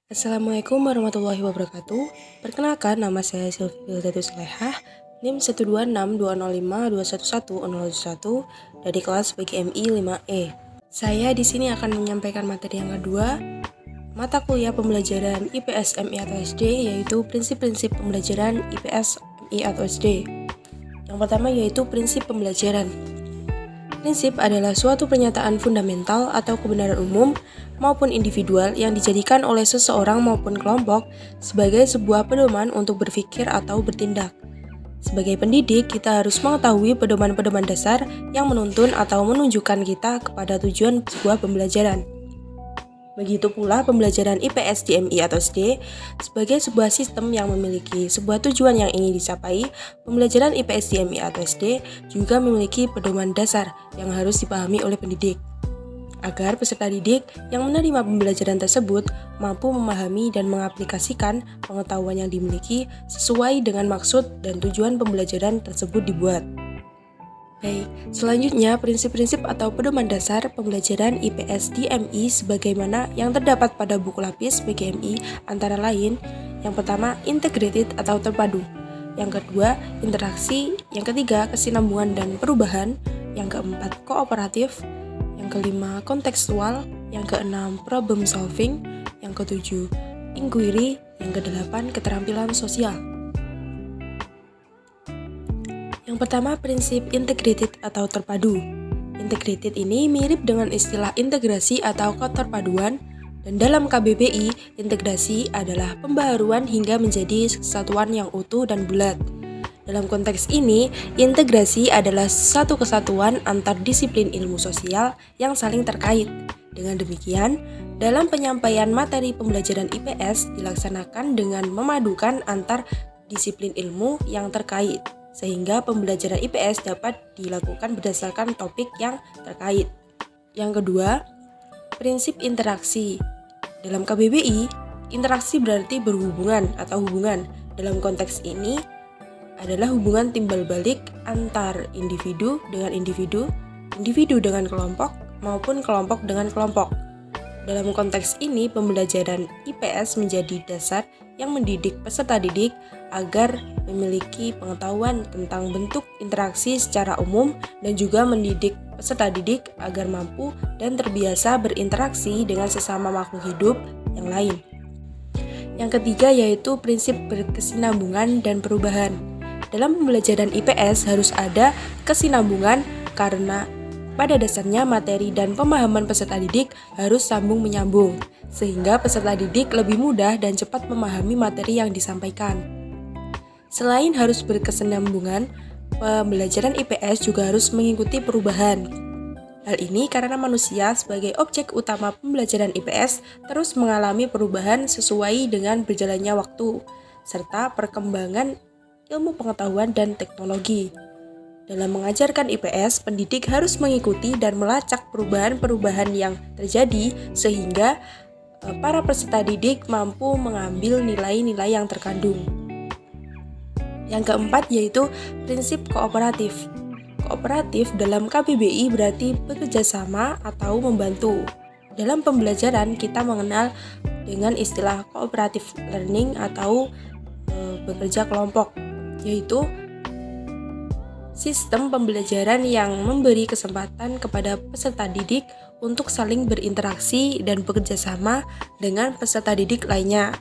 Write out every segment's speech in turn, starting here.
Assalamualaikum warahmatullahi wabarakatuh. Perkenalkan, nama saya Sylvie Wildatus Lehah, NIM 1262052110011 dari kelas PGMI 5E. Saya di sini akan menyampaikan materi yang kedua, mata kuliah pembelajaran IPS MI atau SD, yaitu prinsip-prinsip pembelajaran IPS MI atau SD. Yang pertama yaitu prinsip pembelajaran. Prinsip adalah suatu pernyataan fundamental atau kebenaran umum maupun individual yang dijadikan oleh seseorang maupun kelompok sebagai sebuah pedoman untuk berpikir atau bertindak. Sebagai pendidik, kita harus mengetahui pedoman-pedoman dasar yang menuntun atau menunjukkan kita kepada tujuan sebuah pembelajaran. Begitu pula pembelajaran IPS di MI atau SD sebagai sebuah sistem yang memiliki sebuah tujuan yang ingin dicapai. Pembelajaran IPS di MI atau SD juga memiliki pedoman dasar yang harus dipahami oleh pendidik, agar peserta didik yang menerima pembelajaran tersebut mampu memahami dan mengaplikasikan pengetahuan yang dimiliki sesuai dengan maksud dan tujuan pembelajaran tersebut dibuat. Baik, selanjutnya prinsip-prinsip atau pedoman dasar pembelajaran IPS di MI sebagaimana yang terdapat pada buku lapis PGMI antara lain: yang pertama, integrated atau terpadu; yang kedua, interaksi; yang ketiga, kesinambungan dan perubahan; yang keempat, kooperatif; yang kelima, kontekstual; yang keenam, problem solving; yang ketujuh, inquiry; yang kedelapan, keterampilan sosial. Yang pertama, prinsip integrated atau terpadu. Integrated ini mirip dengan istilah integrasi atau keterpaduan, dan dalam KBBI, integrasi adalah pembaharuan hingga menjadi kesatuan yang utuh dan bulat. Dalam konteks ini, integrasi adalah satu kesatuan antar disiplin ilmu sosial yang saling terkait. Dengan demikian, dalam penyampaian materi pembelajaran IPS dilaksanakan dengan memadukan antar disiplin ilmu yang terkait, sehingga pembelajaran IPS dapat dilakukan berdasarkan topik yang terkait. Yang kedua, prinsip interaksi. Dalam KBBI, interaksi berarti berhubungan atau hubungan. Dalam konteks ini adalah hubungan timbal balik antar individu dengan individu, individu dengan kelompok, maupun kelompok dengan kelompok. Dalam konteks ini, pembelajaran IPS menjadi dasar yang mendidik peserta didik agar memiliki pengetahuan tentang bentuk interaksi secara umum dan juga mendidik peserta didik agar mampu dan terbiasa berinteraksi dengan sesama makhluk hidup yang lain. Yang ketiga yaitu prinsip berkesinambungan dan perubahan. Dalam pembelajaran IPS harus ada kesinambungan karena pada dasarnya materi dan pemahaman peserta didik harus sambung-menyambung, sehingga peserta didik lebih mudah dan cepat memahami materi yang disampaikan. Selain harus berkesinambungan, pembelajaran IPS juga harus mengikuti perubahan. Hal ini karena manusia sebagai objek utama pembelajaran IPS terus mengalami perubahan sesuai dengan berjalannya waktu, serta perkembangan ilmu pengetahuan dan teknologi. Dalam mengajarkan IPS, pendidik harus mengikuti dan melacak perubahan-perubahan yang terjadi sehingga para peserta didik mampu mengambil nilai-nilai yang terkandung. Yang keempat yaitu prinsip kooperatif. Kooperatif dalam KBBI berarti bekerja sama atau membantu. Dalam pembelajaran kita mengenal dengan istilah cooperative learning atau bekerja kelompok, yaitu sistem pembelajaran yang memberi kesempatan kepada peserta didik untuk saling berinteraksi dan bekerja sama dengan peserta didik lainnya.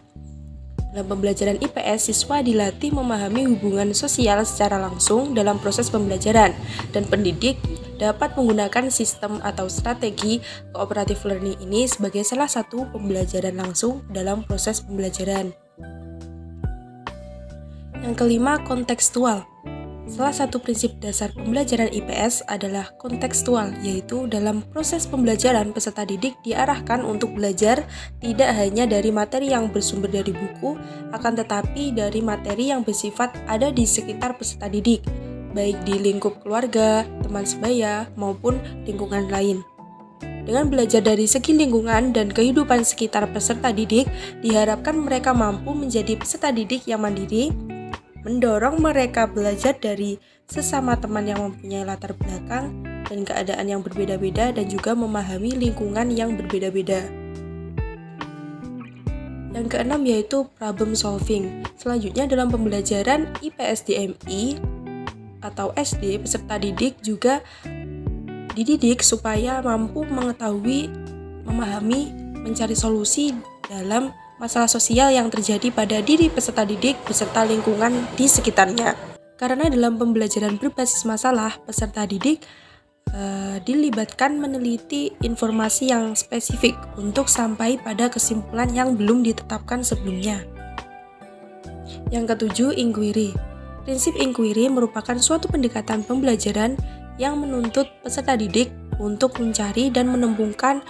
Dalam pembelajaran IPS, siswa dilatih memahami hubungan sosial secara langsung dalam proses pembelajaran, dan pendidik dapat menggunakan sistem atau strategi cooperative learning ini sebagai salah satu pembelajaran langsung dalam proses pembelajaran. Yang kelima, kontekstual. Salah satu prinsip dasar pembelajaran IPS adalah kontekstual, yaitu dalam proses pembelajaran peserta didik diarahkan untuk belajar tidak hanya dari materi yang bersumber dari buku, akan tetapi dari materi yang bersifat ada di sekitar peserta didik, baik di lingkup keluarga, teman sebaya, maupun lingkungan lain. Dengan belajar dari segi lingkungan dan kehidupan sekitar peserta didik, diharapkan mereka mampu menjadi peserta didik yang mandiri, mendorong mereka belajar dari sesama teman yang mempunyai latar belakang dan keadaan yang berbeda-beda dan juga memahami lingkungan yang berbeda-beda. Yang keenam yaitu problem solving. Selanjutnya dalam pembelajaran IPS DMI atau SD, peserta didik juga dididik supaya mampu mengetahui, memahami, mencari solusi dalam masalah sosial yang terjadi pada diri peserta didik beserta lingkungan di sekitarnya. Karena dalam pembelajaran berbasis masalah, peserta didik dilibatkan meneliti informasi yang spesifik untuk sampai pada kesimpulan yang belum ditetapkan sebelumnya. Yang ketujuh, inquiry. Prinsip inquiry merupakan suatu pendekatan pembelajaran yang menuntut peserta didik untuk mencari dan menemukan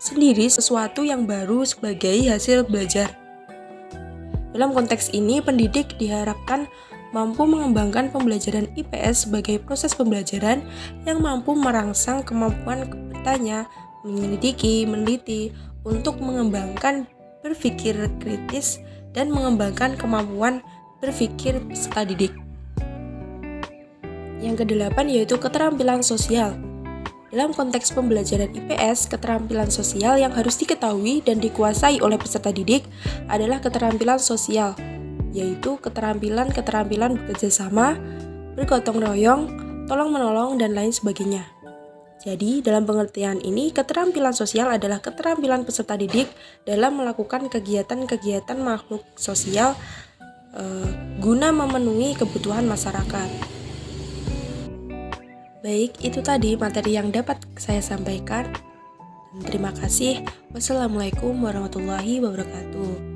sendiri sesuatu yang baru sebagai hasil belajar. Dalam konteks ini, pendidik diharapkan mampu mengembangkan pembelajaran IPS sebagai proses pembelajaran yang mampu merangsang kemampuan bertanya, menyelidiki, meneliti, untuk mengembangkan berpikir kritis dan mengembangkan kemampuan berpikir peserta didik. Yang kedelapan yaitu keterampilan sosial. Dalam konteks pembelajaran IPS, keterampilan sosial yang harus diketahui dan dikuasai oleh peserta didik adalah keterampilan sosial, yaitu keterampilan bekerja sama, bergotong royong, tolong-menolong, dan lain sebagainya. Jadi, dalam pengertian ini, keterampilan sosial adalah keterampilan peserta didik dalam melakukan kegiatan-kegiatan makhluk sosial guna memenuhi kebutuhan masyarakat. Baik, itu tadi materi yang dapat saya sampaikan. Terima kasih. Wassalamualaikum warahmatullahi wabarakatuh.